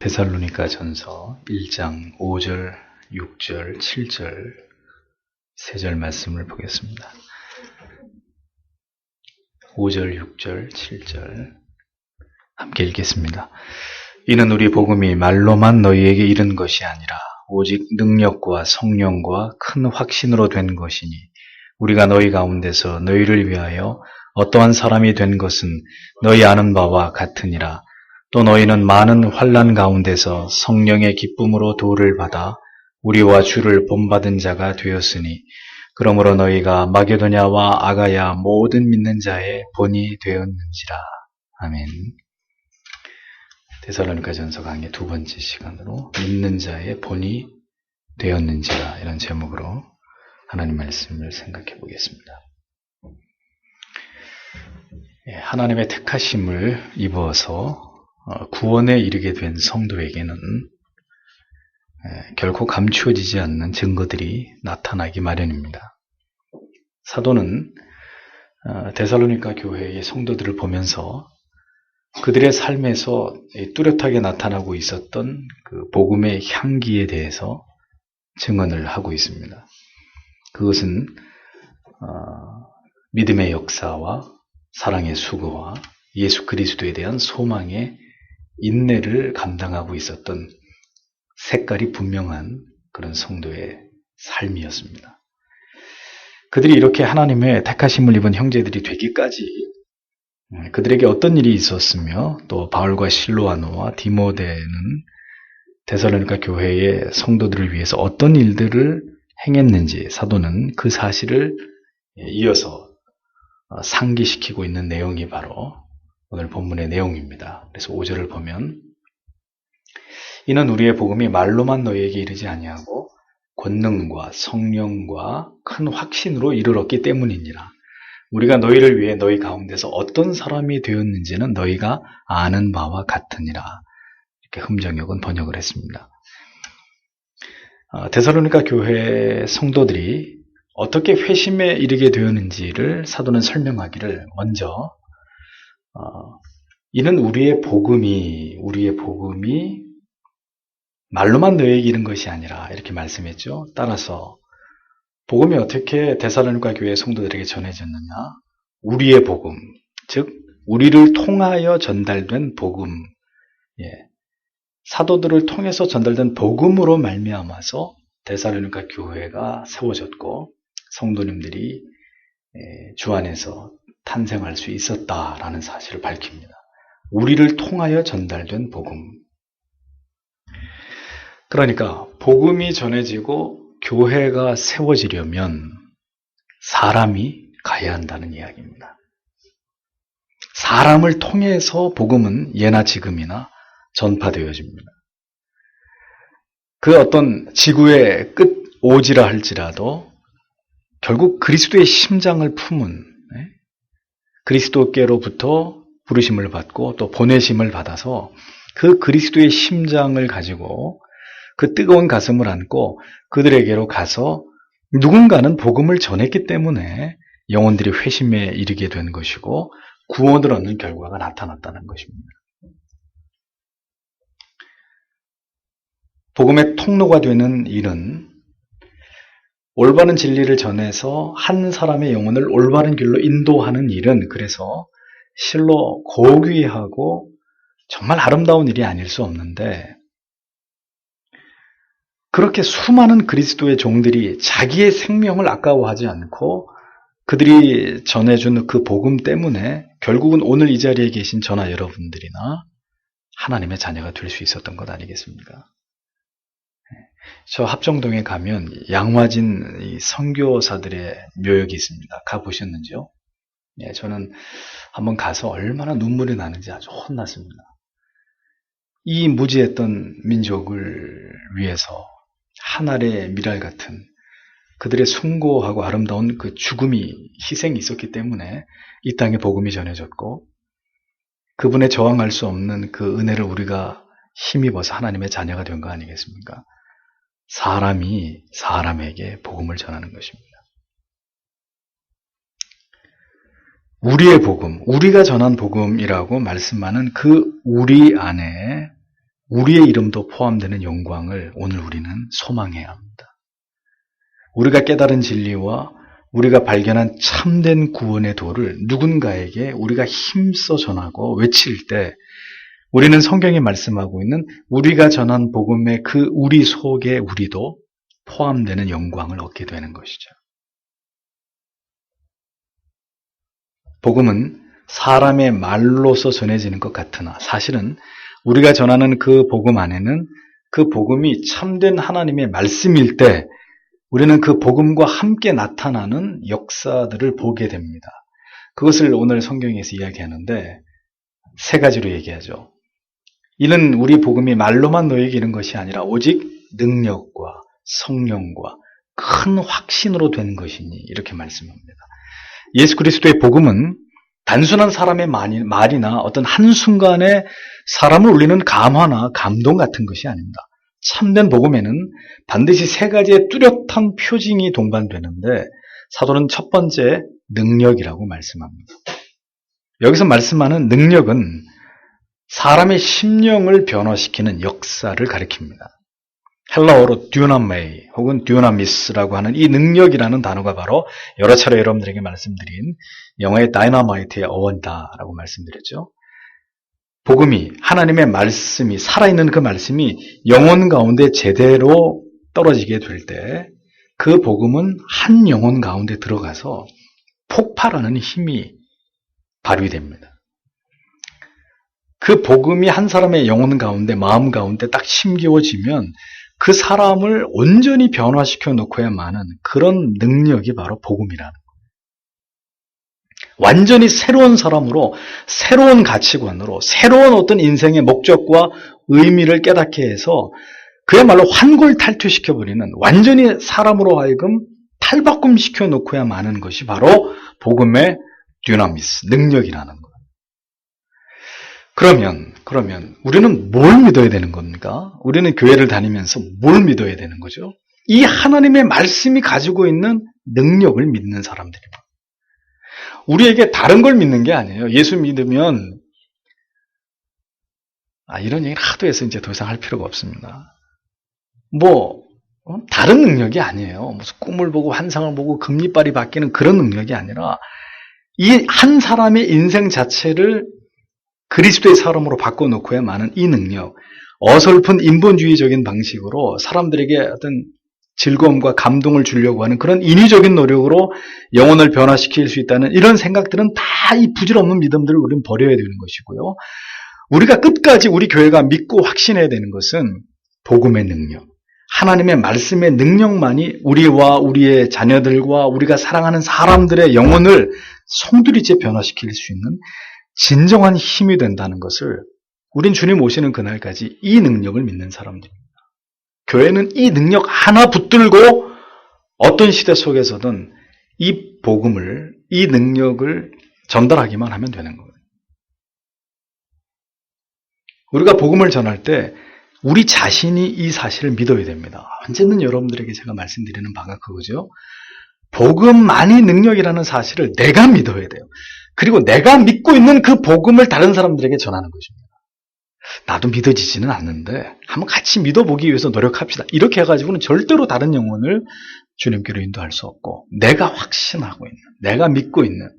데살로니가 전서 1장 5절, 6절, 7절, 3절 말씀을 보겠습니다. 5절, 6절, 7절 함께 읽겠습니다. 이는 우리 복음이 말로만 너희에게 이른 것이 아니라 오직 능력과 성령과 큰 확신으로 된 것이니 우리가 너희 가운데서 너희를 위하여 어떠한 사람이 된 것은 너희 아는 바와 같으니라. 또 너희는 많은 환난 가운데서 성령의 기쁨으로 도를 받아 우리와 주를 본받은 자가 되었으니 그러므로 너희가 마게도냐와 아가야 모든 믿는 자의 본이 되었는지라. 아멘. 데살로니가 전서 강의 두 번째 시간으로 믿는 자의 본이 되었는지라 이런 제목으로 하나님 말씀을 생각해 보겠습니다. 하나님의 택하심을 입어서 구원에 이르게 된 성도에게는 결코 감추어지지 않는 증거들이 나타나기 마련입니다. 사도는 데살로니가 교회의 성도들을 보면서 그들의 삶에서 뚜렷하게 나타나고 있었던 그 복음의 향기에 대해서 증언을 하고 있습니다. 그것은 믿음의 역사와 사랑의 수고와 예수 그리스도에 대한 소망의 인내를 감당하고 있었던 색깔이 분명한 그런 성도의 삶이었습니다. 그들이 이렇게 하나님의 택하심을 입은 형제들이 되기까지 그들에게 어떤 일이 있었으며 또 바울과 실로아노와 디모데는 데살로니가 교회의 성도들을 위해서 어떤 일들을 행했는지 사도는 그 사실을 이어서 상기시키고 있는 내용이 바로 오늘 본문의 내용입니다. 그래서 5절을 보면 이는 우리의 복음이 말로만 너희에게 이르지 아니하고 권능과 성령과 큰 확신으로 이르렀기 때문이니라. 우리가 너희를 위해 너희 가운데서 어떤 사람이 되었는지는 너희가 아는 바와 같으니라. 이렇게 흠정역은 번역을 했습니다. 데살로니가 교회 성도들이 어떻게 회심에 이르게 되었는지를 사도는 설명하기를 먼저 이는 우리의 복음이 말로만 너희에게 이른 것이 아니라 이렇게 말씀했죠. 따라서 복음이 어떻게 데살로니가 교회 성도들에게 전해졌느냐? 우리의 복음, 즉 우리를 통하여 전달된 복음, 사도들을 통해서 전달된 복음으로 말미암아서 데살로니가 교회가 세워졌고 성도님들이 주 안에서 탄생할 수 있었다라는 사실을 밝힙니다. 우리를 통하여 전달된 복음. 그러니까 복음이 전해지고 교회가 세워지려면 사람이 가야 한다는 이야기입니다. 사람을 통해서 복음은 예나 지금이나 전파되어집니다. 그 어떤 지구의 끝 오지라 할지라도 결국 그리스도의 심장을 품은 그리스도께로부터 부르심을 받고 또 보내심을 받아서 그 그리스도의 심장을 가지고 그 뜨거운 가슴을 안고 그들에게로 가서 누군가는 복음을 전했기 때문에 영혼들이 회심에 이르게 된 것이고 구원을 얻는 결과가 나타났다는 것입니다. 복음의 통로가 되는 일은 올바른 진리를 전해서 한 사람의 영혼을 올바른 길로 인도하는 일은 그래서 실로 고귀하고 정말 아름다운 일이 아닐 수 없는데 그렇게 수많은 그리스도의 종들이 자기의 생명을 아까워하지 않고 그들이 전해준 그 복음 때문에 결국은 오늘 이 자리에 계신 저나 여러분들이나 하나님의 자녀가 될 수 있었던 것 아니겠습니까? 저 합정동에 가면 양화진 이 선교사들의 묘역이 있습니다. 가보셨는지요? 저는 한번 가서 얼마나 눈물이 나는지 아주 혼났습니다. 이 무지했던 민족을 위해서 하늘의 미랄 같은 그들의 숭고하고 아름다운 그 죽음이 희생이 있었기 때문에 이 땅에 복음이 전해졌고 그분의 저항할 수 없는 그 은혜를 우리가 힘입어서 하나님의 자녀가 된 거 아니겠습니까? 사람이 사람에게 복음을 전하는 것입니다. 우리의 복음, 우리가 전한 복음이라고 말씀하는 그 우리 안에 우리의 이름도 포함되는 영광을 오늘 우리는 소망해야 합니다. 우리가 깨달은 진리와 우리가 발견한 참된 구원의 도를 누군가에게 우리가 힘써 전하고 외칠 때 우리는 성경이 말씀하고 있는 우리가 전한 복음의 그 우리 속에 우리도 포함되는 영광을 얻게 되는 것이죠. 복음은 사람의 말로서 전해지는 것 같으나 사실은 우리가 전하는 그 복음 안에는 그 복음이 참된 하나님의 말씀일 때 우리는 그 복음과 함께 나타나는 역사들을 보게 됩니다. 그것을 오늘 성경에서 이야기하는데 세 가지로 얘기하죠. 이는 우리 복음이 말로만 너에게 이른 것이 아니라 오직 능력과 성령과 큰 확신으로 된 것이니 이렇게 말씀합니다. 예수 그리스도의 복음은 단순한 사람의 말이나 어떤 한순간에 사람을 울리는 감화나 감동 같은 것이 아닙니다. 참된 복음에는 반드시 세 가지의 뚜렷한 표징이 동반되는데 사도는 첫 번째 능력이라고 말씀합니다. 여기서 말씀하는 능력은 사람의 심령을 변화시키는 역사를 가리킵니다. 헬라어로 듀나메이 혹은 듀나미스라고 하는 이 능력이라는 단어가 바로 여러 차례 여러분들에게 말씀드린 영어의 다이너마이트의 어원다라고 말씀드렸죠. 복음이 하나님의 말씀이 살아있는 그 말씀이 영혼 가운데 제대로 떨어지게 될 때 그 복음은 한 영혼 가운데 들어가서 폭발하는 힘이 발휘됩니다. 그 복음이 한 사람의 영혼 가운데 마음 가운데 딱 심겨지면 그 사람을 온전히 변화시켜 놓고야만은 그런 능력이 바로 복음이라는 거예요. 완전히 새로운 사람으로 새로운 가치관으로 새로운 어떤 인생의 목적과 의미를 깨닫게 해서 그야말로 환골탈퇴시켜버리는 완전히 사람으로 하여금 탈바꿈시켜 놓고야 마는 것이 바로 복음의 듀나미스, 능력이라는 거예요. 그러면 우리는 뭘 믿어야 되는 겁니까? 우리는 교회를 다니면서 뭘 믿어야 되는 거죠? 이 하나님의 말씀이 가지고 있는 능력을 믿는 사람들입니다. 우리에게 다른 걸 믿는 게 아니에요. 예수 믿으면 이런 얘기를 하도 해서 이제 더 이상 할 필요가 없습니다. 다른 능력이 아니에요. 무슨 꿈을 보고 환상을 보고 금리빨이 바뀌는 그런 능력이 아니라 이 한 사람의 인생 자체를 그리스도의 사람으로 바꿔놓고야만은 이 능력, 어설픈 인본주의적인 방식으로 사람들에게 어떤 즐거움과 감동을 주려고 하는 그런 인위적인 노력으로 영혼을 변화시킬 수 있다는 이런 생각들은 다 이 부질없는 믿음들을 우리는 버려야 되는 것이고요. 우리가 끝까지 우리 교회가 믿고 확신해야 되는 것은 복음의 능력, 하나님의 말씀의 능력만이 우리와 우리의 자녀들과 우리가 사랑하는 사람들의 영혼을 송두리째 변화시킬 수 있는 진정한 힘이 된다는 것을 우린 주님 오시는 그날까지 이 능력을 믿는 사람들입니다. 교회는 이 능력 하나 붙들고 어떤 시대 속에서든 이 복음을, 이 능력을 전달하기만 하면 되는 거예요. 우리가 복음을 전할 때 우리 자신이 이 사실을 믿어야 됩니다. 언제는 여러분들에게 제가 말씀드리는 바가 그거죠. 복음만이 능력이라는 사실을 내가 믿어야 돼요. 그리고 내가 믿고 있는 그 복음을 다른 사람들에게 전하는 것입니다. 나도 믿어지지는 않는데 한번 같이 믿어보기 위해서 노력합시다. 이렇게 해가지고는 절대로 다른 영혼을 주님께로 인도할 수 없고 내가 확신하고 있는, 내가 믿고 있는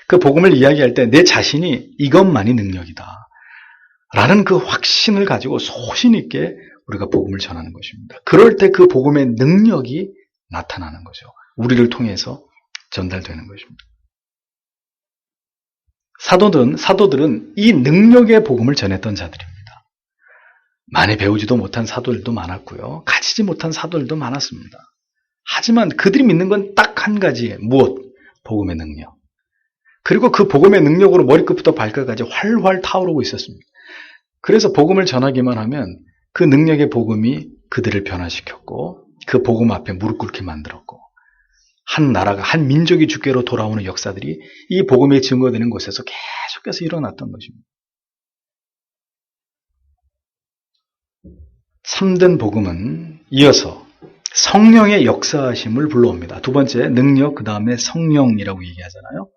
그 복음을 이야기할 때 내 자신이 이것만이 능력이다 라는 그 확신을 가지고 소신 있게 우리가 복음을 전하는 것입니다. 그럴 때 그 복음의 능력이 나타나는 거죠. 우리를 통해서 전달되는 것입니다. 사도들은 이 능력의 복음을 전했던 자들입니다. 많이 배우지도 못한 사도들도 많았고요. 가지지 못한 사도들도 많았습니다. 하지만 그들이 믿는 건 딱 한 가지, 무엇? 복음의 능력. 그리고 그 복음의 능력으로 머리끝부터 발끝까지 활활 타오르고 있었습니다. 그래서 복음을 전하기만 하면 그 능력의 복음이 그들을 변화시켰고 그 복음 앞에 무릎 꿇게 만들었고 한 나라가, 한 민족이 주께로 돌아오는 역사들이 이 복음이 증거되는 곳에서 계속해서 일어났던 것입니다. 참된 복음은 이어서 성령의 역사하심을 불러옵니다. 두 번째, 능력, 그 다음에 성령이라고 얘기하잖아요.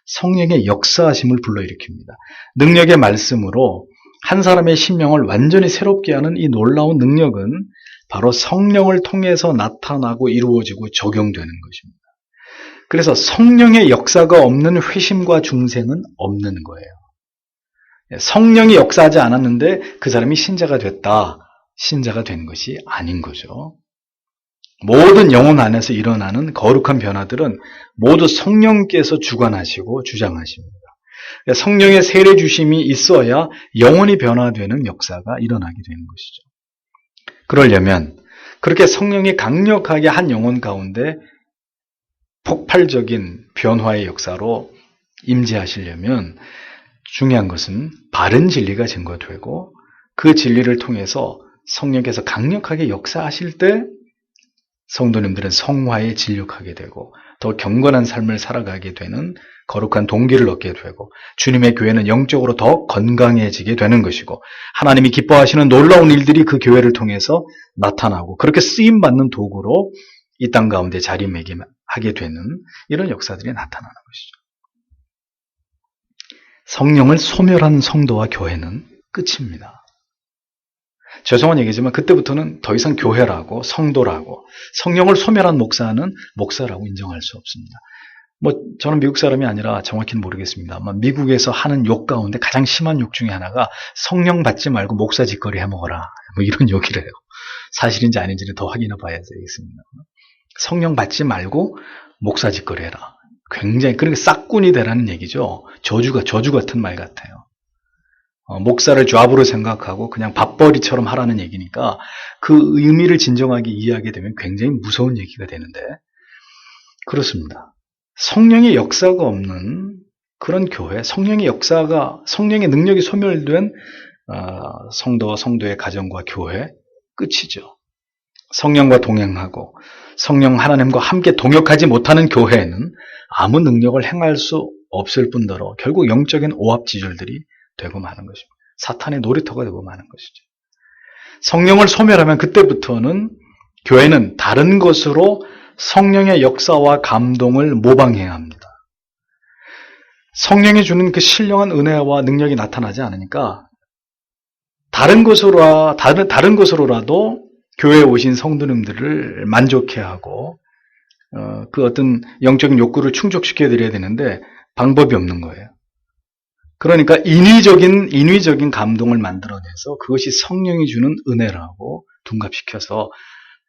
성령의 역사하심을 불러일으킵니다. 능력의 말씀으로 한 사람의 심령을 완전히 새롭게 하는 이 놀라운 능력은 바로 성령을 통해서 나타나고 이루어지고 적용되는 것입니다. 그래서 성령의 역사가 없는 회심과 중생은 없는 거예요. 성령이 역사하지 않았는데 그 사람이 신자가 됐다. 신자가 된 것이 아닌 거죠. 모든 영혼 안에서 일어나는 거룩한 변화들은 모두 성령께서 주관하시고 주장하십니다. 성령의 세례 주심이 있어야 영혼이 변화되는 역사가 일어나게 되는 것이죠. 그러려면 그렇게 성령이 강력하게 한 영혼 가운데 폭발적인 변화의 역사로 임재하시려면 중요한 것은 바른 진리가 증거되고 그 진리를 통해서 성령께서 강력하게 역사하실 때 성도님들은 성화에 진력하게 되고 더 경건한 삶을 살아가게 되는 거룩한 동기를 얻게 되고 주님의 교회는 영적으로 더 건강해지게 되는 것이고 하나님이 기뻐하시는 놀라운 일들이 그 교회를 통해서 나타나고 그렇게 쓰임받는 도구로 이 땅 가운데 자리매김하게 되는 이런 역사들이 나타나는 것이죠. 성령을 소멸한 성도와 교회는 끝입니다. 죄송한 얘기지만 그때부터는 더 이상 교회라고 성도라고 성령을 소멸한 목사는 목사라고 인정할 수 없습니다. 저는 미국 사람이 아니라 정확히는 모르겠습니다만 미국에서 하는 욕 가운데 가장 심한 욕 중에 하나가 성령 받지 말고 목사 짓거리 해먹어라 이런 욕이래요. 사실인지 아닌지는 더 확인해 봐야 되겠습니다. 성령 받지 말고 목사 짓거리 해라. 굉장히 그러니까 싹군이 되라는 얘기죠. 저주 같은 말 같아요. 목사를 좌부로 생각하고 그냥 밥벌이처럼 하라는 얘기니까 그 의미를 진정하게 이해하게 되면 굉장히 무서운 얘기가 되는데 그렇습니다. 성령의 역사가 없는 그런 교회, 성령의 능력이 소멸된 성도와 성도의 가정과 교회 끝이죠. 성령과 동행하고 성령 하나님과 함께 동역하지 못하는 교회에는 아무 능력을 행할 수 없을 뿐더러 결국 영적인 오합지졸들이 되고 마는 것입니다. 사탄의 놀이터가 되고 마는 것이죠. 성령을 소멸하면 그때부터는 교회는 다른 것으로 성령의 역사와 감동을 모방해야 합니다. 성령이 주는 그 신령한 은혜와 능력이 나타나지 않으니까 다른 것으로라도 교회에 오신 성도님들을 만족해하고 그 어떤 영적인 욕구를 충족시켜 드려야 되는데 방법이 없는 거예요. 그러니까 인위적인 감동을 만들어내서 그것이 성령이 주는 은혜라고 둔갑시켜서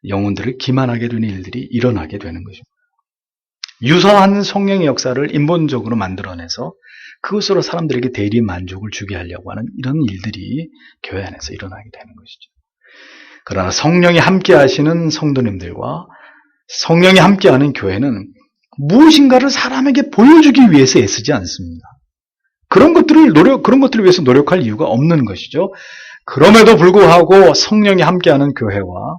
영혼들을 기만하게 되는 일들이 일어나게 되는 것입니다. 유사한 성령의 역사를 인본적으로 만들어내서 그것으로 사람들에게 대리 만족을 주게 하려고 하는 이런 일들이 교회 안에서 일어나게 되는 것이죠. 그러나 성령이 함께 하시는 성도님들과 성령이 함께하는 교회는 무엇인가를 사람에게 보여주기 위해서 애쓰지 않습니다. 그런 것들을 위해서 노력할 이유가 없는 것이죠. 그럼에도 불구하고 성령이 함께하는 교회와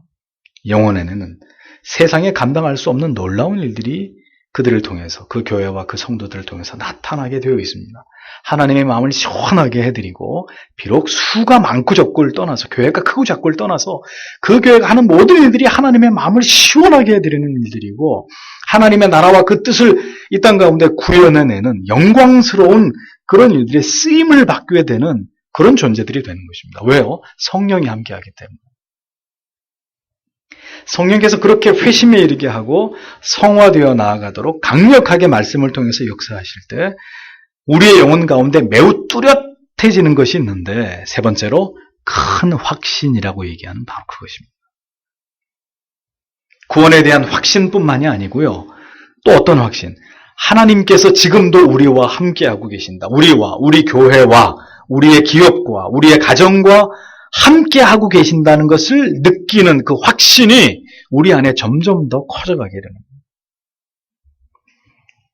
영혼에는 세상에 감당할 수 없는 놀라운 일들이 그들을 통해서 그 교회와 그 성도들을 통해서 나타나게 되어 있습니다. 하나님의 마음을 시원하게 해드리고 비록 수가 많고 적고를 떠나서 교회가 크고 작고를 떠나서 그 교회가 하는 모든 일들이 하나님의 마음을 시원하게 해드리는 일들이고 하나님의 나라와 그 뜻을 이 땅 가운데 구현해내는 영광스러운 그런 일들의 쓰임을 받게 되는 그런 존재들이 되는 것입니다. 왜요? 성령이 함께하기 때문에. 성령께서 그렇게 회심에 이르게 하고 성화되어 나아가도록 강력하게 말씀을 통해서 역사하실 때 우리의 영혼 가운데 매우 뚜렷해지는 것이 있는데 세 번째로 큰 확신이라고 얘기하는 바로 그것입니다. 구원에 대한 확신뿐만이 아니고요. 또 어떤 확신? 하나님께서 지금도 우리와 함께하고 계신다. 우리 교회와 우리의 기업과 우리의 가정과 함께하고 계신다는 것을 느끼는 그 확신이 우리 안에 점점 더 커져가게 되는 거예요.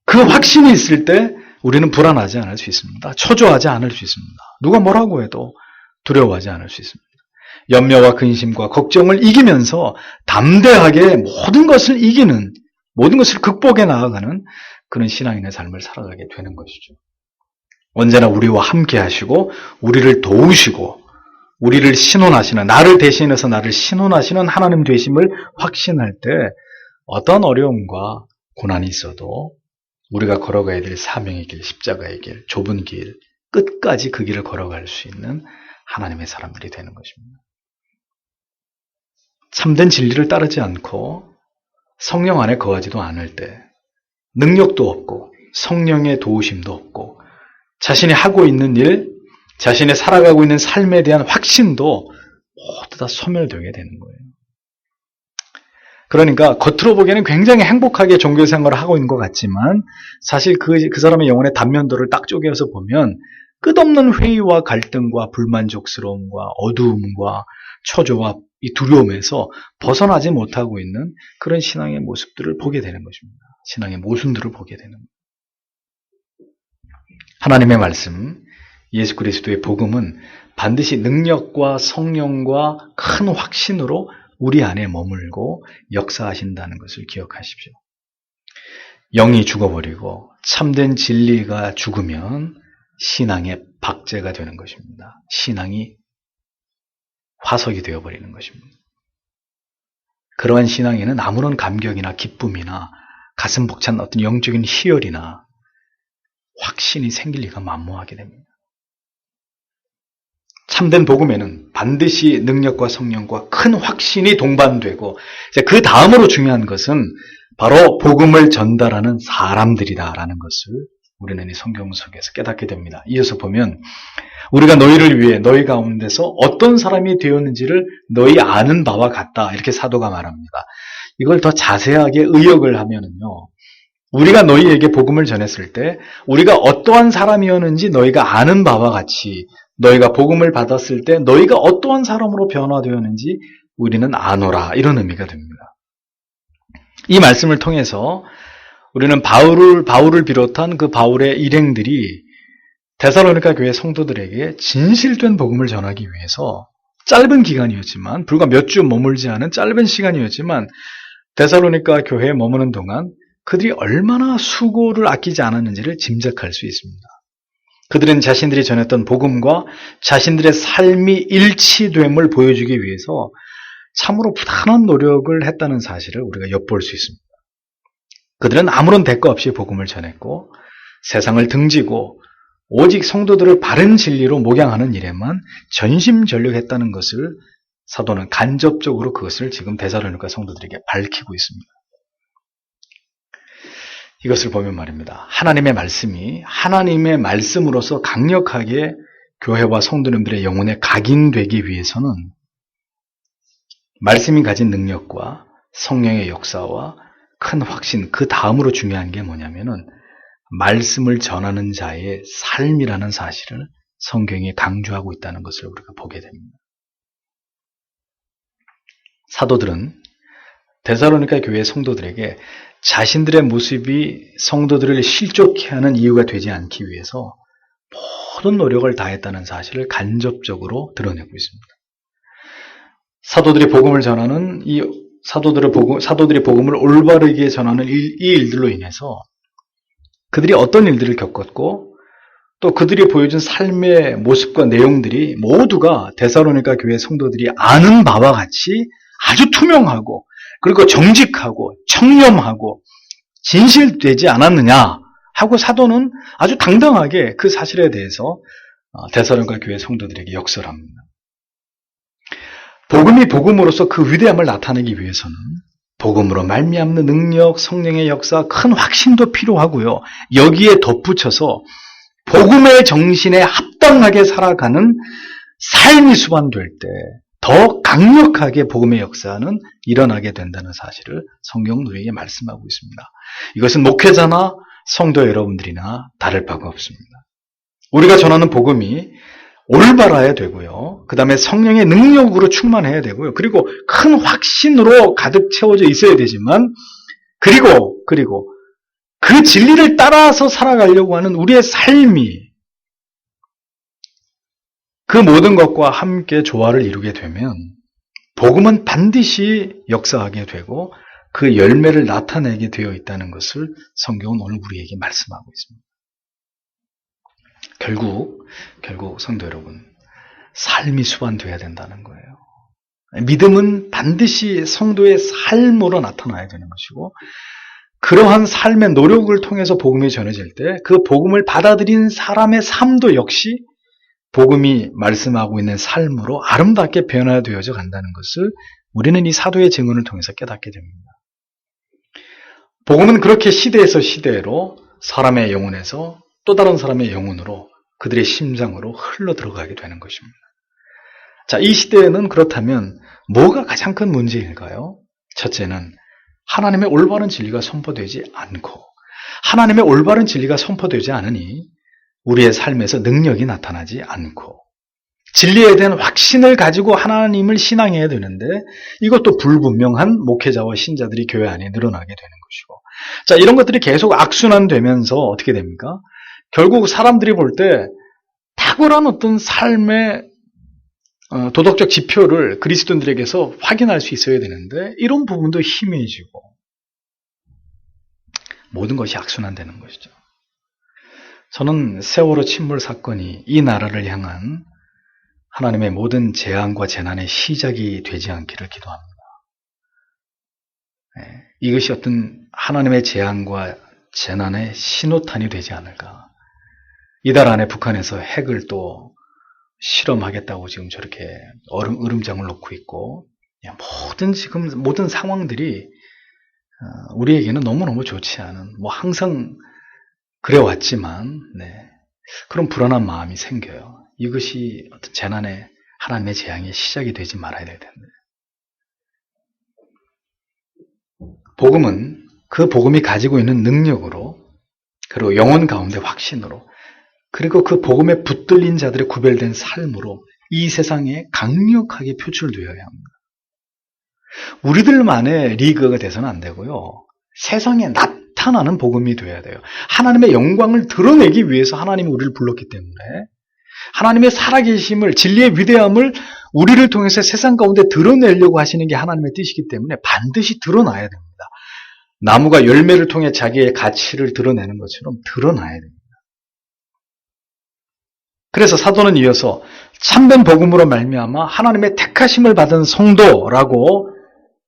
그 확신이 있을 때 우리는 불안하지 않을 수 있습니다. 초조하지 않을 수 있습니다. 누가 뭐라고 해도 두려워하지 않을 수 있습니다. 염려와 근심과 걱정을 이기면서 담대하게 모든 것을 이기는, 모든 것을 극복해 나아가는 그런 신앙인의 삶을 살아가게 되는 것이죠. 언제나 우리와 함께 하시고 우리를 도우시고 우리를 신원하시는, 나를 대신해서 나를 신원하시는 하나님 되심을 확신할 때 어떤 어려움과 고난이 있어도 우리가 걸어가야 될 사명의 길, 십자가의 길, 좁은 길, 끝까지 그 길을 걸어갈 수 있는 하나님의 사람들이 되는 것입니다. 참된 진리를 따르지 않고 성령 안에 거하지도 않을 때 능력도 없고 성령의 도우심도 없고 자신이 하고 있는 일, 자신이 살아가고 있는 삶에 대한 확신도 모두 다 소멸되게 되는 거예요. 그러니까 겉으로 보기에는 굉장히 행복하게 종교 생활을 하고 있는 것 같지만 사실 그 사람의 영혼의 단면도를 딱 쪼개서 보면 끝없는 회의와 갈등과 불만족스러움과 어두움과 초조와 이 두려움에서 벗어나지 못하고 있는 그런 신앙의 모습들을 보게 되는 것입니다. 신앙의 모순들을 보게 되는 겁니다. 하나님의 말씀, 예수 그리스도의 복음은 반드시 능력과 성령과 큰 확신으로 우리 안에 머물고 역사하신다는 것을 기억하십시오. 영이 죽어버리고 참된 진리가 죽으면 신앙의 박제가 되는 것입니다. 신앙이 화석이 되어버리는 것입니다. 그러한 신앙에는 아무런 감격이나 기쁨이나 가슴 벅찬 어떤 영적인 희열이나 확신이 생길 리가 만무하게 됩니다. 참된 복음에는 반드시 능력과 성령과 큰 확신이 동반되고 그 다음으로 중요한 것은 바로 복음을 전달하는 사람들이다라는 것을 우리는 이 성경 속에서 깨닫게 됩니다. 이어서 보면 우리가 너희를 위해 너희 가운데서 어떤 사람이 되었는지를 너희 아는 바와 같다 이렇게 사도가 말합니다. 이걸 더 자세하게 의역을 하면은요. 우리가 너희에게 복음을 전했을 때 우리가 어떠한 사람이었는지 너희가 아는 바와 같이 너희가 복음을 받았을 때 너희가 어떠한 사람으로 변화되었는지 우리는 아노라 이런 의미가 됩니다. 이 말씀을 통해서 우리는 바울을 비롯한 그 바울의 일행들이 데살로니가 교회 성도들에게 진실된 복음을 전하기 위해서 짧은 기간이었지만 불과 몇 주 머물지 않은 짧은 시간이었지만 데살로니가 교회에 머무는 동안 그들이 얼마나 수고를 아끼지 않았는지를 짐작할 수 있습니다. 그들은 자신들이 전했던 복음과 자신들의 삶이 일치됨을 보여주기 위해서 참으로 부단한 노력을 했다는 사실을 우리가 엿볼 수 있습니다. 그들은 아무런 대가 없이 복음을 전했고 세상을 등지고 오직 성도들을 바른 진리로 목양하는 일에만 전심전력했다는 것을 사도는 간접적으로 그것을 지금 데살로니가 성도들에게 밝히고 있습니다. 이것을 보면 말입니다. 하나님의 말씀이 하나님의 말씀으로서 강력하게 교회와 성도님들의 영혼에 각인되기 위해서는 말씀이 가진 능력과 성령의 역사와 큰 확신, 그 다음으로 중요한 게 뭐냐면은 말씀을 전하는 자의 삶이라는 사실을 성경이 강조하고 있다는 것을 우리가 보게 됩니다. 사도들은 데살로니가 교회 성도들에게 자신들의 모습이 성도들을 실족해 하는 이유가 되지 않기 위해서 모든 노력을 다했다는 사실을 간접적으로 드러내고 있습니다. 사도들이 복음을 전하는 사도들이 복음을 올바르게 전하는 이 일들로 인해서 그들이 어떤 일들을 겪었고 또 그들이 보여준 삶의 모습과 내용들이 모두가 데살로니가 교회 성도들이 아는 바와 같이 아주 투명하고 그리고 정직하고 청렴하고 진실되지 않았느냐 하고 사도는 아주 당당하게 그 사실에 대해서 데살로니가 교회 성도들에게 역설합니다. 복음이 복음으로서 그 위대함을 나타내기 위해서는 복음으로 말미암는 능력, 성령의 역사, 큰 확신도 필요하고요. 여기에 덧붙여서 복음의 정신에 합당하게 살아가는 삶이 수반될 때 더 강력하게 복음의 역사는 일어나게 된다는 사실을 성경은 우리에게 말씀하고 있습니다. 이것은 목회자나 성도 여러분들이나 다를 바가 없습니다. 우리가 전하는 복음이 올바라야 되고요. 그 다음에 성령의 능력으로 충만해야 되고요. 그리고 큰 확신으로 가득 채워져 있어야 되지만 그리고 그 진리를 따라서 살아가려고 하는 우리의 삶이 그 모든 것과 함께 조화를 이루게 되면 복음은 반드시 역사하게 되고 그 열매를 나타내게 되어 있다는 것을 성경은 오늘 우리에게 말씀하고 있습니다. 결국 성도 여러분, 삶이 수반돼야 된다는 거예요. 믿음은 반드시 성도의 삶으로 나타나야 되는 것이고 그러한 삶의 노력을 통해서 복음이 전해질 때 그 복음을 받아들인 사람의 삶도 역시 복음이 말씀하고 있는 삶으로 아름답게 변화되어져 간다는 것을 우리는 이 사도의 증언을 통해서 깨닫게 됩니다. 복음은 그렇게 시대에서 시대로 사람의 영혼에서 또 다른 사람의 영혼으로 그들의 심장으로 흘러 들어가게 되는 것입니다. 자, 이 시대에는 그렇다면 뭐가 가장 큰 문제일까요? 첫째는 하나님의 올바른 진리가 선포되지 않고 하나님의 올바른 진리가 선포되지 않으니 우리의 삶에서 능력이 나타나지 않고 진리에 대한 확신을 가지고 하나님을 신앙해야 되는데 이것도 불분명한 목회자와 신자들이 교회 안에 늘어나게 되는 것이고 자, 이런 것들이 계속 악순환되면서 어떻게 됩니까? 결국 사람들이 볼 때 탁월한 어떤 삶의 도덕적 지표를 그리스도인들에게서 확인할 수 있어야 되는데 이런 부분도 희미해지고 모든 것이 악순환되는 것이죠. 저는 세월호 침몰 사건이 이 나라를 향한 하나님의 모든 재앙과 재난의 시작이 되지 않기를 기도합니다. 이것이 어떤 하나님의 재앙과 재난의 신호탄이 되지 않을까. 이달 안에 북한에서 핵을 또 실험하겠다고 지금 저렇게 으름장을 놓고 있고 모든 상황들이 우리에게는 너무너무 좋지 않은 항상 그래왔지만 그런 불안한 마음이 생겨요. 이것이 어떤 재난의 하나님의 재앙의 시작이 되지 말아야 될 텐데. 복음은 그 복음이 가지고 있는 능력으로 그리고 영혼 가운데 확신으로 그리고 그 복음에 붙들린 자들의 구별된 삶으로 이 세상에 강력하게 표출되어야 합니다. 우리들만의 리그가 돼서는 안 되고요. 세상에 나타나는 복음이 되어야 돼요. 하나님의 영광을 드러내기 위해서 하나님이 우리를 불렀기 때문에 하나님의 살아계심을 진리의 위대함을 우리를 통해서 세상 가운데 드러내려고 하시는 게 하나님의 뜻이기 때문에 반드시 드러나야 됩니다. 나무가 열매를 통해 자기의 가치를 드러내는 것처럼 드러나야 됩니다. 그래서 사도는 이어서 참된 복음으로 말미암아 하나님의 택하심을 받은 성도라고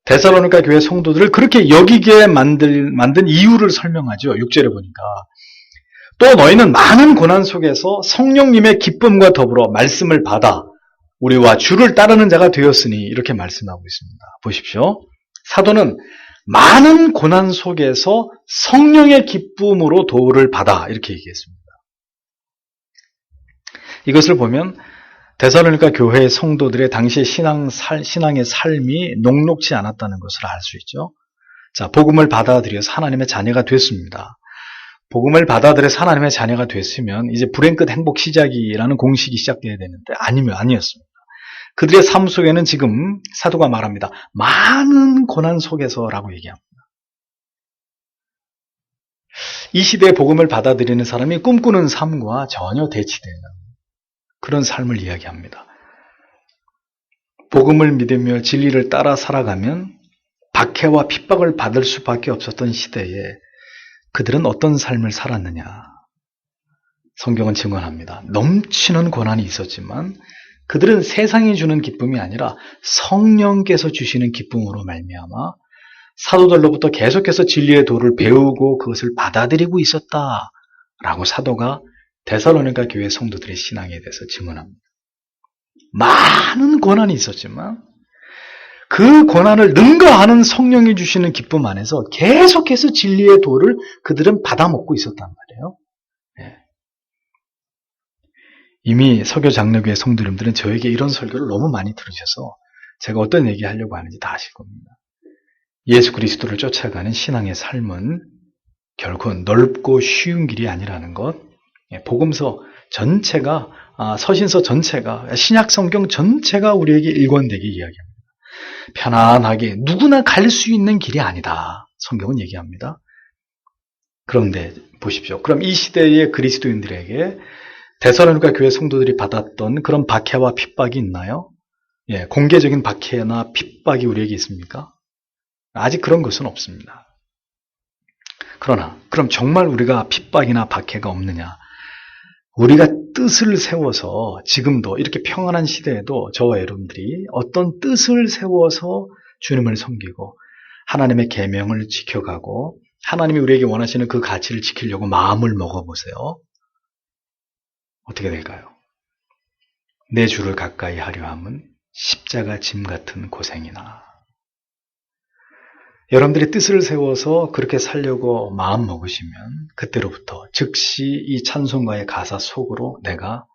데살로니가 교회 성도들을 그렇게 여기게 만든 이유를 설명하죠. 6절에 보니까 또 너희는 많은 고난 속에서 성령님의 기쁨과 더불어 말씀을 받아 우리와 주를 따르는 자가 되었으니 이렇게 말씀하고 있습니다. 보십시오. 사도는 많은 고난 속에서 성령의 기쁨으로 도를 받아 이렇게 얘기했습니다. 이것을 보면 데살로니가 교회의 성도들의 당시의 신앙의 삶이 녹록지 않았다는 것을 알 수 있죠. 자, 복음을 받아들여서 하나님의 자녀가 됐습니다. 복음을 받아들여서 하나님의 자녀가 됐으면 이제 불행 끝 행복 시작이라는 공식이 시작돼야 되는데 아니었습니다. 그들의 삶 속에는 지금 사도가 말합니다. 많은 고난 속에서라고 얘기합니다. 이 시대의 복음을 받아들이는 사람이 꿈꾸는 삶과 전혀 대치되는 그런 삶을 이야기합니다. 복음을 믿으며 진리를 따라 살아가면 박해와 핍박을 받을 수밖에 없었던 시대에 그들은 어떤 삶을 살았느냐. 성경은 증언합니다. 넘치는 고난이 있었지만 그들은 세상이 주는 기쁨이 아니라 성령께서 주시는 기쁨으로 말미암아 사도들로부터 계속해서 진리의 도를 배우고 그것을 받아들이고 있었다라고 사도가 데살로니가 교회 성도들의 신앙에 대해서 증언합니다. 많은 고난이 있었지만 그 고난을 능가하는 성령이 주시는 기쁨 안에서 계속해서 진리의 도를 그들은 받아먹고 있었단 말이에요. 이미 서교 장로교회 성도님들은 저에게 이런 설교를 너무 많이 들으셔서 제가 어떤 얘기하려고 하는지 다 아실 겁니다. 예수 그리스도를 쫓아가는 신앙의 삶은 결코 넓고 쉬운 길이 아니라는 것, 복음서 전체가, 서신서 전체가, 신약 성경 전체가 우리에게 일관되게 이야기합니다. 편안하게 누구나 갈 수 있는 길이 아니다. 성경은 얘기합니다. 그런데 보십시오. 그럼 이 시대의 그리스도인들에게 데살로니가 교회 성도들이 받았던 그런 박해와 핍박이 있나요? 공개적인 박해나 핍박이 우리에게 있습니까? 아직 그런 것은 없습니다. 그러나 그럼 정말 우리가 핍박이나 박해가 없느냐? 우리가 뜻을 세워서 지금도 이렇게 평안한 시대에도 저와 여러분들이 어떤 뜻을 세워서 주님을 섬기고 하나님의 계명을 지켜가고 하나님이 우리에게 원하시는 그 가치를 지키려고 마음을 먹어보세요. 어떻게 될까요? 내 주를 가까이 하려 함은 십자가 짐 같은 고생이나. 여러분들이 뜻을 세워서 그렇게 살려고 마음 먹으시면 그때로부터 즉시 이 찬송가의 가사 속으로 내가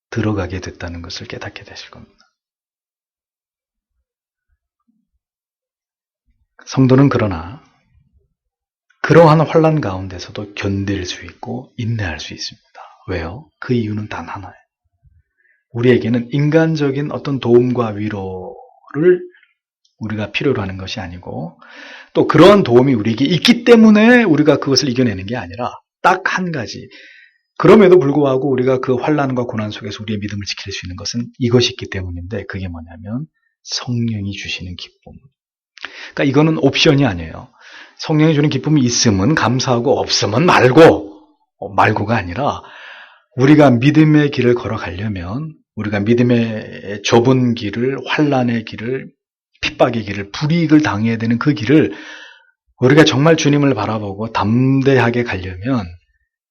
들어가게 됐다는 것을 깨닫게 되실 겁니다. 성도는 그러나 그러한 환난 가운데서도 견딜 수 있고 인내할 수 있습니다. 왜요? 그 이유는 단 하나예요. 우리에게는 인간적인 어떤 도움과 위로를 우리가 필요로 하는 것이 아니고 또 그러한 도움이 우리에게 있기 때문에 우리가 그것을 이겨내는 게 아니라 딱 한 가지. 그럼에도 불구하고 우리가 그 환난과 고난 속에서 우리의 믿음을 지킬 수 있는 것은 이것이 있기 때문인데 그게 뭐냐면 성령이 주시는 기쁨. 그러니까 이거는 옵션이 아니에요. 성령이 주는 기쁨이 있으면 감사하고 없으면 말고가 아니라 우리가 믿음의 길을 걸어가려면 우리가 믿음의 좁은 길을 환난의 길을 핍박의 길을 불이익을 당해야 되는 그 길을 우리가 정말 주님을 바라보고 담대하게 가려면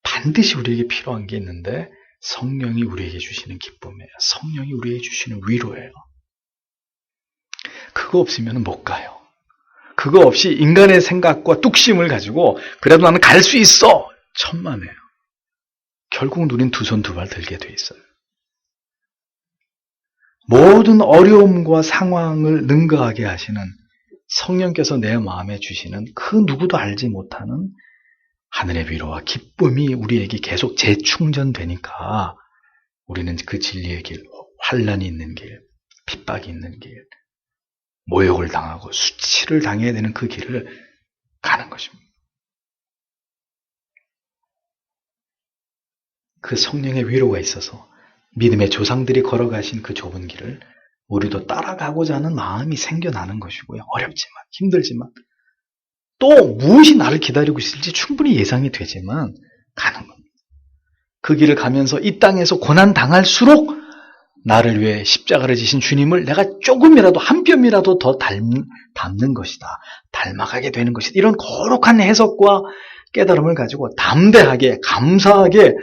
반드시 우리에게 필요한 게 있는데 성령이 우리에게 주시는 기쁨이에요. 성령이 우리에게 주시는 위로예요. 그거 없으면 못 가요. 그거 없이 인간의 생각과 뚝심을 가지고 그래도 나는 갈 수 있어! 천만에요. 결국 우린 두 손 두 발 들게 돼 있어요. 모든 어려움과 상황을 능가하게 하시는 성령께서 내 마음에 주시는 그 누구도 알지 못하는 하늘의 위로와 기쁨이 우리에게 계속 재충전되니까 우리는 그 진리의 길, 환난이 있는 길, 핍박이 있는 길, 모욕을 당하고 수치를 당해야 되는 그 길을 가는 것입니다. 그 성령의 위로가 있어서 믿음의 조상들이 걸어가신 그 좁은 길을 우리도 따라가고자 하는 마음이 생겨나는 것이고요. 어렵지만, 힘들지만, 또 무엇이 나를 기다리고 있을지 충분히 예상이 되지만 가는 겁니다. 그 길을 가면서 이 땅에서 고난 당할수록 나를 위해 십자가를 지신 주님을 내가 조금이라도 한 뼘이라도 더 닮는 것이다. 닮아가게 되는 것이다. 이런 거룩한 해석과 깨달음을 가지고 담대하게 감사하게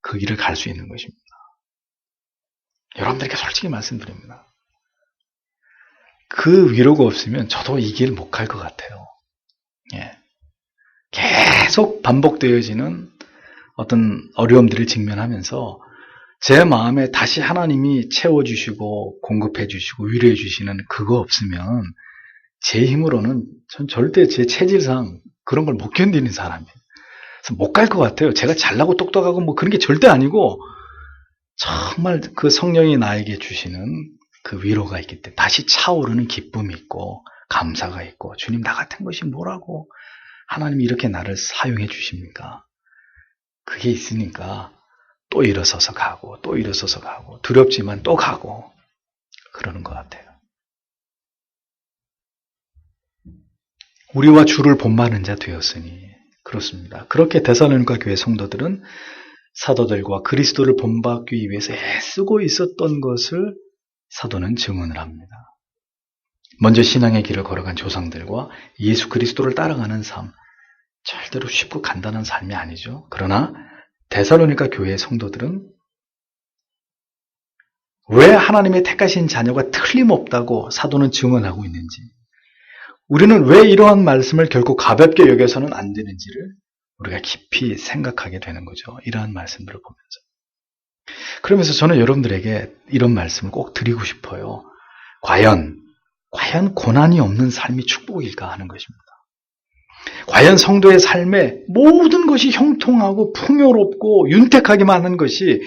그 길을 갈 수 있는 것입니다. 여러분들에게 솔직히 말씀드립니다. 그 위로가 없으면 저도 이 길 못 갈 것 같아요. 예. 계속 반복되어지는 어떤 어려움들을 직면하면서 제 마음에 다시 하나님이 채워주시고 공급해주시고 위로해주시는 그거 없으면 제 힘으로는 전 절대 제 체질상 그런 걸 못 견디는 사람이에요. 그래서 못 갈 것 같아요. 제가 잘나고 똑똑하고 뭐 그런 게 절대 아니고 정말 그 성령이 나에게 주시는 그 위로가 있기 때문에 다시 차오르는 기쁨이 있고 감사가 있고 주님 나 같은 것이 뭐라고 하나님이 이렇게 나를 사용해 주십니까? 그게 있으니까 또 일어서서 가고 또 일어서서 가고 두렵지만 또 가고 그러는 것 같아요. 우리와 주를 본받는 자 되었으니 그렇습니다. 그렇게 데살로니가 교회 성도들은 사도들과 그리스도를 본받기 위해서 애쓰고 있었던 것을 사도는 증언을 합니다. 먼저 신앙의 길을 걸어간 조상들과 예수 그리스도를 따라가는 삶, 절대로 쉽고 간단한 삶이 아니죠. 그러나 데살로니가 교회의 성도들은 왜 하나님의 택하신 자녀가 틀림없다고 사도는 증언하고 있는지, 우리는 왜 이러한 말씀을 결코 가볍게 여겨서는 안 되는지를 우리가 깊이 생각하게 되는 거죠. 이러한 말씀들을 보면서. 그러면서 저는 여러분들에게 이런 말씀을 꼭 드리고 싶어요. 과연 고난이 없는 삶이 축복일까 하는 것입니다. 과연 성도의 삶에 모든 것이 형통하고 풍요롭고 윤택하기만 하는 것이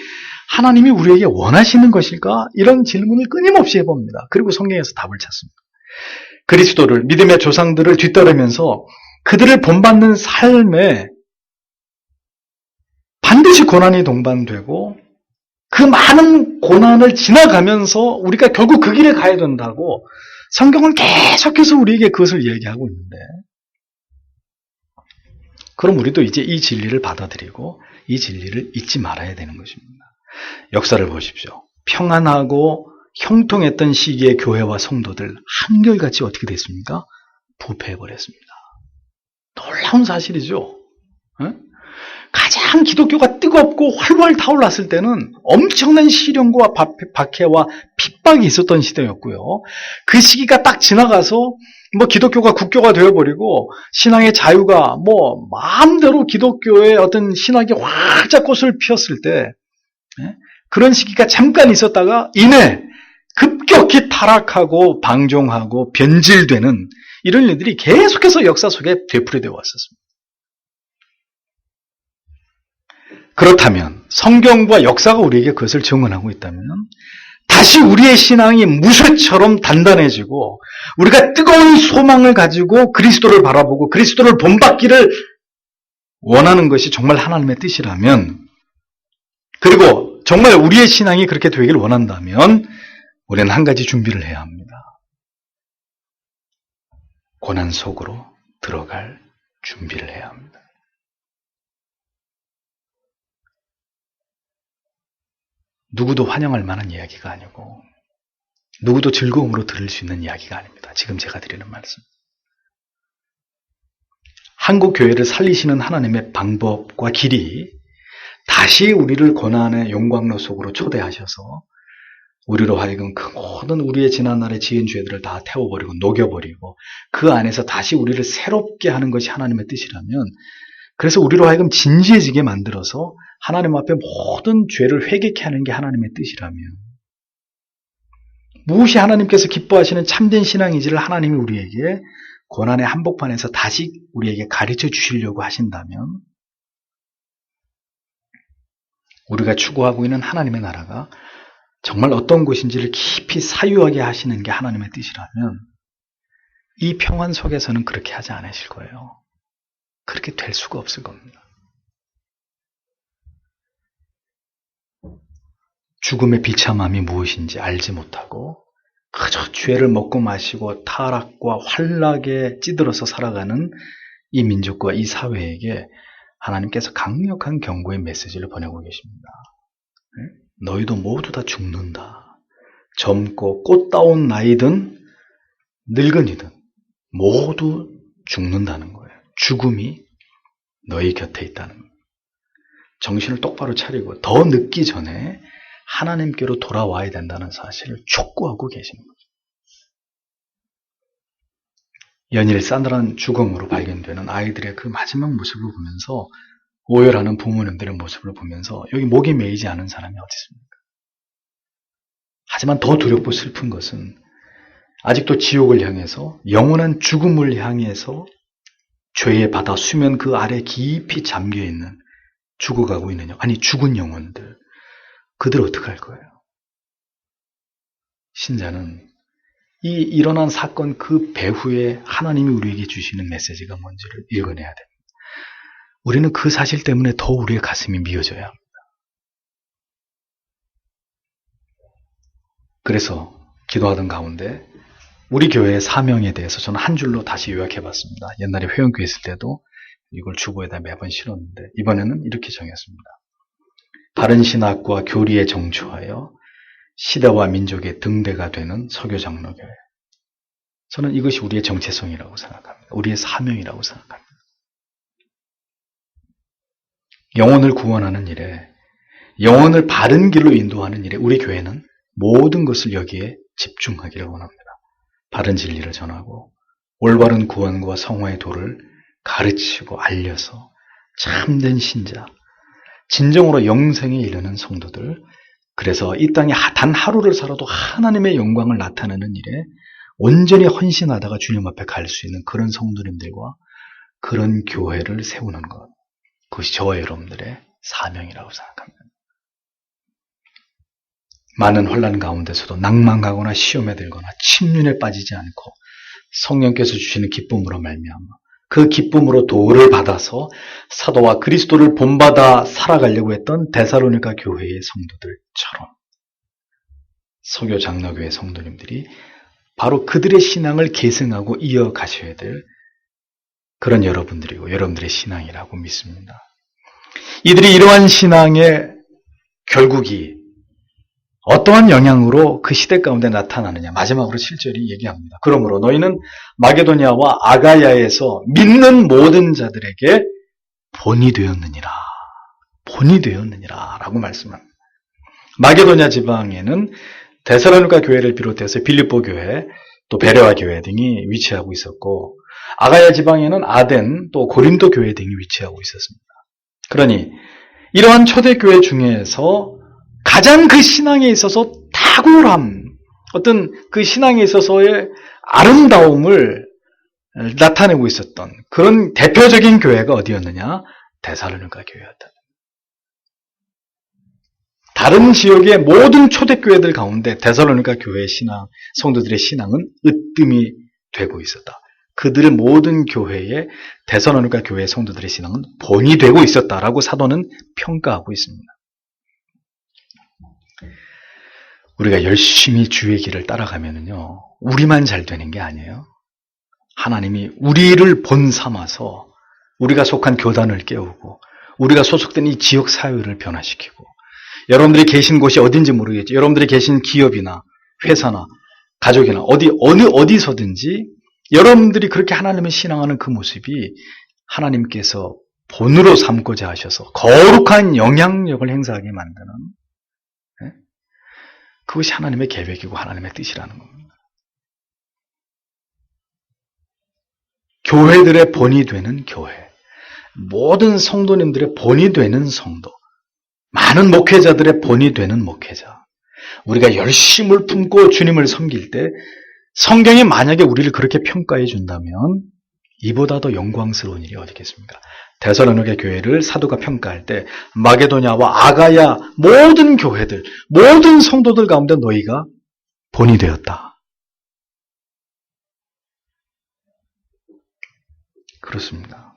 하나님이 우리에게 원하시는 것일까? 이런 질문을 끊임없이 해봅니다. 그리고 성경에서 답을 찾습니다. 그리스도를, 믿음의 조상들을 뒤따르면서 그들을 본받는 삶에 반드시 고난이 동반되고 그 많은 고난을 지나가면서 우리가 결국 그 길에 가야 된다고 성경은 계속해서 우리에게 그것을 이야기하고 있는데, 그럼 우리도 이제 이 진리를 받아들이고 이 진리를 잊지 말아야 되는 것입니다. 역사를 보십시오. 평안하고 형통했던 시기의 교회와 성도들 한결같이 어떻게 됐습니까? 부패해버렸습니다. 놀라운 사실이죠. 가장 한창 기독교가 뜨겁고 활활 타올랐을 때는 엄청난 시련과 박해와 핍박이 있었던 시대였고요. 그 시기가 딱 지나가서 기독교가 국교가 되어버리고 신앙의 자유가 마음대로 기독교의 어떤 신학이 활짝 꽃을 피웠을 때, 그런 시기가 잠깐 있었다가 이내 급격히 타락하고 방종하고 변질되는 이런 일들이 계속해서 역사 속에 되풀이되어 왔었습니다. 그렇다면 성경과 역사가 우리에게 그것을 증언하고 있다면 다시 우리의 신앙이 무쇠처럼 단단해지고 우리가 뜨거운 소망을 가지고 그리스도를 바라보고 그리스도를 본받기를 원하는 것이 정말 하나님의 뜻이라면, 그리고 정말 우리의 신앙이 그렇게 되기를 원한다면 우리는 한 가지 준비를 해야 합니다. 고난 속으로 들어갈 준비를 해야 합니다. 누구도 환영할 만한 이야기가 아니고 누구도 즐거움으로 들을 수 있는 이야기가 아닙니다. 지금 제가 드리는 말씀. 한국 교회를 살리시는 하나님의 방법과 길이 다시 우리를 고난의 용광로 속으로 초대하셔서 우리로 하여금 그 모든 우리의 지난날의 지은 죄들을 다 태워버리고 녹여버리고 그 안에서 다시 우리를 새롭게 하는 것이 하나님의 뜻이라면, 그래서 우리로 하여금 진지해지게 만들어서 하나님 앞에 모든 죄를 회개케 하는 게 하나님의 뜻이라면, 무엇이 하나님께서 기뻐하시는 참된 신앙인지를 하나님이 우리에게 고난의 한복판에서 다시 우리에게 가르쳐 주시려고 하신다면, 우리가 추구하고 있는 하나님의 나라가 정말 어떤 곳인지를 깊이 사유하게 하시는 게 하나님의 뜻이라면 이 평안 속에서는 그렇게 하지 않으실 거예요. 그렇게 될 수가 없을 겁니다. 죽음의 비참함이 무엇인지 알지 못하고 그저 죄를 먹고 마시고 타락과 환락에 찌들어서 살아가는 이 민족과 이 사회에게 하나님께서 강력한 경고의 메시지를 보내고 계십니다. 너희도 모두 다 죽는다. 젊고 꽃다운 나이든 늙은이든 모두 죽는다는 거예요. 죽음이 너희 곁에 있다는 거예요. 정신을 똑바로 차리고 더 늦기 전에 하나님께로 돌아와야 된다는 사실을 촉구하고 계시는 거죠. 연일 싸늘한 죽음으로 발견되는 아이들의 그 마지막 모습을 보면서, 오열하는 부모님들의 모습을 보면서 여기 목이 메이지 않은 사람이 어디 있습니까? 하지만 더 두렵고 슬픈 것은 아직도 지옥을 향해서, 영원한 죽음을 향해서 죄의 바다 수면 그 아래 깊이 잠겨있는, 죽어가고 있는, 죽은 영혼들, 그들 어떻게 할 거예요? 신자는 이 일어난 사건 그 배후에 하나님이 우리에게 주시는 메시지가 뭔지를 읽어내야 됩니다. 우리는 그 사실 때문에 더 우리의 가슴이 미어져야 합니다. 그래서 기도하던 가운데 우리 교회의 사명에 대해서 저는 한 줄로 다시 요약해봤습니다. 옛날에 회원교회 있을 때도 이걸 주보에다 매번 실었는데 이번에는 이렇게 정했습니다. 바른 신학과 교리에 정초하여 시대와 민족의 등대가 되는 설교장로교회. 저는 이것이 우리의 정체성이라고 생각합니다. 우리의 사명이라고 생각합니다. 영혼을 구원하는 일에, 영혼을 바른 길로 인도하는 일에 우리 교회는 모든 것을 여기에 집중하기를 원합니다. 바른 진리를 전하고 올바른 구원과 성화의 도를 가르치고 알려서 참된 신자, 진정으로 영생에 이르는 성도들, 그래서 이 땅에 단 하루를 살아도 하나님의 영광을 나타내는 일에 온전히 헌신하다가 주님 앞에 갈 수 있는 그런 성도님들과 그런 교회를 세우는 것, 그것이 저와 여러분들의 사명이라고 생각합니다. 많은 혼란 가운데서도 낭망하거나 시험에 들거나 침륜에 빠지지 않고 성령께서 주시는 기쁨으로 말미암아 그 기쁨으로 도를 받아서 사도와 그리스도를 본받아 살아가려고 했던 데살로니가 교회의 성도들처럼 서교 장로교회 성도님들이 바로 그들의 신앙을 계승하고 이어가셔야 될 그런 여러분들이고 여러분들의 신앙이라고 믿습니다. 이들이 이러한 신앙의 결국이 어떠한 영향으로 그 시대 가운데 나타나느냐. 마지막으로 7절이 얘기합니다. 그러므로 너희는 마게도냐와 아가야에서 믿는 모든 자들에게 본이 되었느니라. 본이 되었느니라 라고 말씀합니다. 마게도냐 지방에는 데살로니가 교회를 비롯해서 빌립보 교회, 또 베레와 교회 등이 위치하고 있었고, 아가야 지방에는 아덴, 또 고린도 교회 등이 위치하고 있었습니다. 그러니 이러한 초대교회 중에서 가장 그 신앙에 있어서 탁월함, 어떤 그 신앙에 있어서의 아름다움을 나타내고 있었던 그런 대표적인 교회가 어디였느냐? 데살로니가 교회였다. 다른 지역의 모든 초대교회들 가운데 데살로니가 교회의 신앙, 성도들의 신앙은 으뜸이 되고 있었다. 그들의 모든 교회에 데살로니가 교회의 성도들의 신앙은 본이 되고 있었다라고 사도는 평가하고 있습니다. 우리가 열심히 주의 길을 따라가면은요, 우리만 잘 되는 게 아니에요. 하나님이 우리를 본 삼아서 우리가 속한 교단을 깨우고 우리가 소속된 이 지역 사회를 변화시키고, 여러분들이 계신 곳이 어딘지 모르겠죠. 여러분들이 계신 기업이나 회사나 가족이나 어디서든지 여러분들이 그렇게 하나님을 신앙하는 그 모습이 하나님께서 본으로 삼고자 하셔서 거룩한 영향력을 행사하게 만드는, 그것이 하나님의 계획이고 하나님의 뜻이라는 겁니다. 교회들의 본이 되는 교회, 모든 성도님들의 본이 되는 성도, 많은 목회자들의 본이 되는 목회자, 우리가 열심을 품고 주님을 섬길 때 성경이 만약에 우리를 그렇게 평가해 준다면 이보다 더 영광스러운 일이 어디겠습니까? 데살로니가 교회를 사도가 평가할 때 마게도냐와 아가야 모든 교회들, 모든 성도들 가운데 너희가 본이 되었다. 그렇습니다.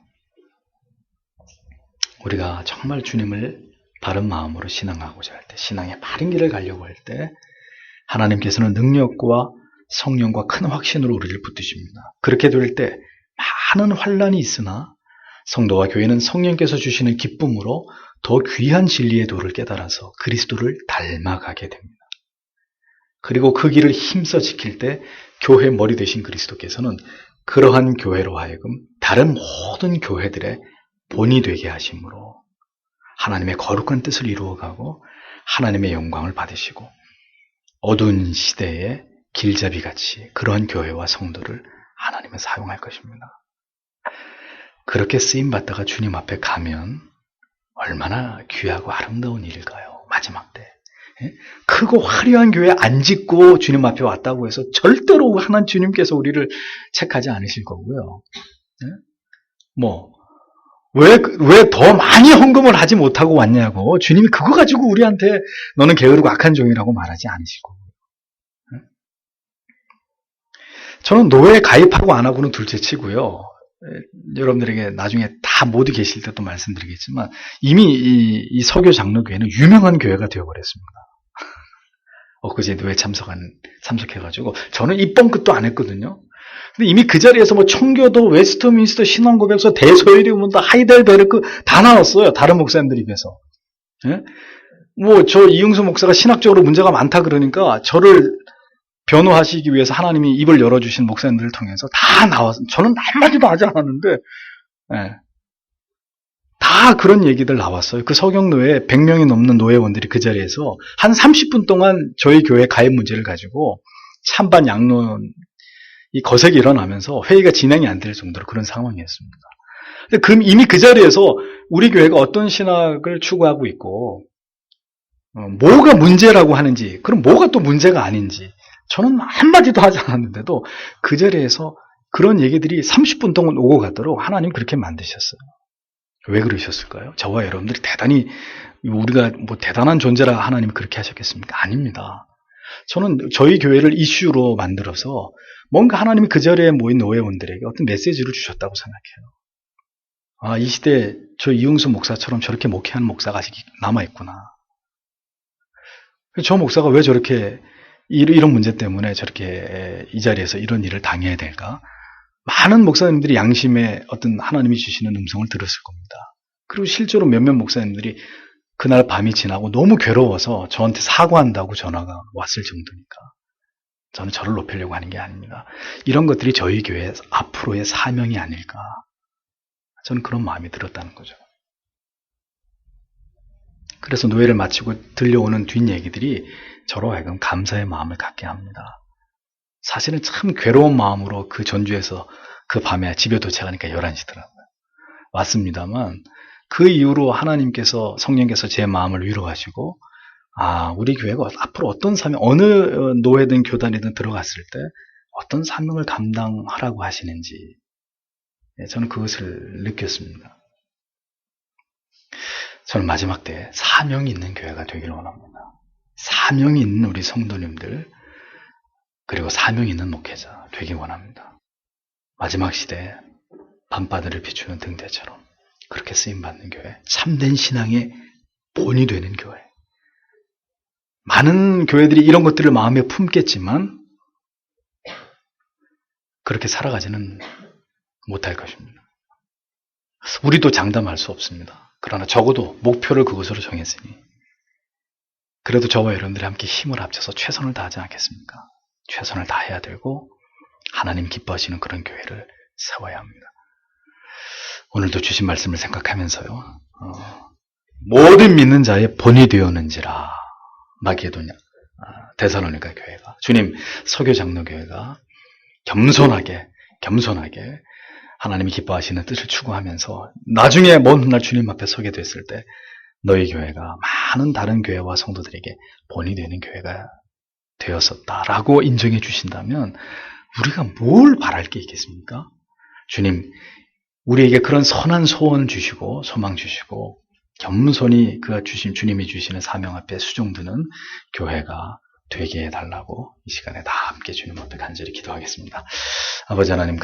우리가 정말 주님을 바른 마음으로 신앙하고자 할 때, 신앙의 바른 길을 가려고 할 때 하나님께서는 능력과 성령과 큰 확신으로 우리를 붙드십니다. 그렇게 될 때 많은 환난이 있으나 성도와 교회는 성령께서 주시는 기쁨으로 더 귀한 진리의 도를 깨달아서 그리스도를 닮아가게 됩니다. 그리고 그 길을 힘써 지킬 때 교회 머리 되신 그리스도께서는 그러한 교회로 하여금 다른 모든 교회들의 본이 되게 하심으로 하나님의 거룩한 뜻을 이루어가고 하나님의 영광을 받으시고 어두운 시대의 길잡이같이 그러한 교회와 성도를 하나님은 사용할 것입니다. 그렇게 쓰임받다가 주님 앞에 가면 얼마나 귀하고 아름다운 일일까요? 마지막 때. 크고 화려한 교회 안 짓고 주님 앞에 왔다고 해서 절대로 하나님 주님께서 우리를 책하지 않으실 거고요. 왜 더 많이 헌금을 하지 못하고 왔냐고 주님이 그거 가지고 우리한테 너는 게으르고 악한 종이라고 말하지 않으실 거고요. 저는 노예에 가입하고 안 하고는 둘째 치고요. 여러분들에게 나중에 다 모두 계실 때 또 말씀드리겠지만 이미 이 서교 장로교회는 유명한 교회가 되어버렸습니다. 엊그제 노예 참석해가지고 저는 입번 끝도 안 했거든요. 근데 이미 그 자리에서 뭐 청교도, 웨스트민스터 신앙고백서, 대소요리문도, 하이델베르크 다 나왔어요. 다른 목사님들 입에서. 저 이응수 목사가 신학적으로 문제가 많다 그러니까 저를 변호하시기 위해서 하나님이 입을 열어주신 목사님들을 통해서 다 나와서 저는 한마디도 하지 않았는데 다 그런 얘기들 나왔어요. 그 서경노회 100명이 넘는 노회원들이 그 자리에서 한 30분 동안 저희 교회 가입 문제를 가지고 찬반 양론 이 거색이 일어나면서 회의가 진행이 안 될 정도로 그런 상황이었습니다. 근데 이미 그 자리에서 우리 교회가 어떤 신학을 추구하고 있고 뭐가 문제라고 하는지, 그럼 뭐가 또 문제가 아닌지 저는 한마디도 하지 않았는데도 그 자리에서 그런 얘기들이 30분 동안 오고 가도록 하나님 그렇게 만드셨어요. 왜 그러셨을까요? 저와 여러분들이 대단히 우리가 뭐 대단한 존재라 하나님이 그렇게 하셨겠습니까? 아닙니다. 저는 저희 교회를 이슈로 만들어서 뭔가 하나님이 그 자리에 모인 노회원들에게 어떤 메시지를 주셨다고 생각해요. 이 시대에 저 이응수 목사처럼 저렇게 목회하는 목사가 아직 남아있구나. 저 목사가 왜 저렇게 이런 문제 때문에 저렇게 이 자리에서 이런 일을 당해야 될까? 많은 목사님들이 양심에 어떤 하나님이 주시는 음성을 들었을 겁니다. 그리고 실제로 몇몇 목사님들이 그날 밤이 지나고 너무 괴로워서 저한테 사과한다고 전화가 왔을 정도니까 저는 저를 높이려고 하는 게 아닙니다. 이런 것들이 저희 교회 앞으로의 사명이 아닐까. 저는 그런 마음이 들었다는 거죠. 그래서 노예를 마치고 들려오는 뒷얘기들이 저로 하여금 감사의 마음을 갖게 합니다. 사실은 참 괴로운 마음으로 그 전주에서 그 밤에 집에 도착하니까 11시더라고요. 왔습니다만 그 이후로 하나님께서 성령께서 제 마음을 위로하시고 우리 교회가 앞으로 어떤 사명, 어느 노예든 교단이든 들어갔을 때 어떤 사명을 감당하라고 하시는지 저는 그것을 느꼈습니다. 저는 마지막 때 사명이 있는 교회가 되기를 원합니다. 사명이 있는 우리 성도님들 그리고 사명이 있는 목회자 되길 원합니다. 마지막 시대에 밤바다를 비추는 등대처럼 그렇게 쓰임받는 교회, 참된 신앙의 본이 되는 교회. 많은 교회들이 이런 것들을 마음에 품겠지만 그렇게 살아가지는 못할 것입니다. 우리도 장담할 수 없습니다. 그러나 적어도 목표를 그것으로 정했으니 그래도 저와 여러분들이 함께 힘을 합쳐서 최선을 다하지 않겠습니까? 최선을 다해야 되고 하나님 기뻐하시는 그런 교회를 세워야 합니다. 오늘도 주신 말씀을 생각하면서요. 모든 믿는 자의 본이 되었는지라 마게도냐 데살로니가 교회가 주님 서교 장로교회가 겸손하게 하나님이 기뻐하시는 뜻을 추구하면서 나중에 먼 훗날 주님 앞에 서게 됐을 때 너희 교회가 많은 다른 교회와 성도들에게 본이 되는 교회가 되었었다라고 인정해 주신다면 우리가 뭘 바랄 게 있겠습니까? 주님, 우리에게 그런 선한 소원 주시고 소망 주시고 겸손히 주님이 주시는 사명 앞에 수종드는 교회가 되게 해달라고 이 시간에 다 함께 주님 앞에 간절히 기도하겠습니다. 아버지 하나님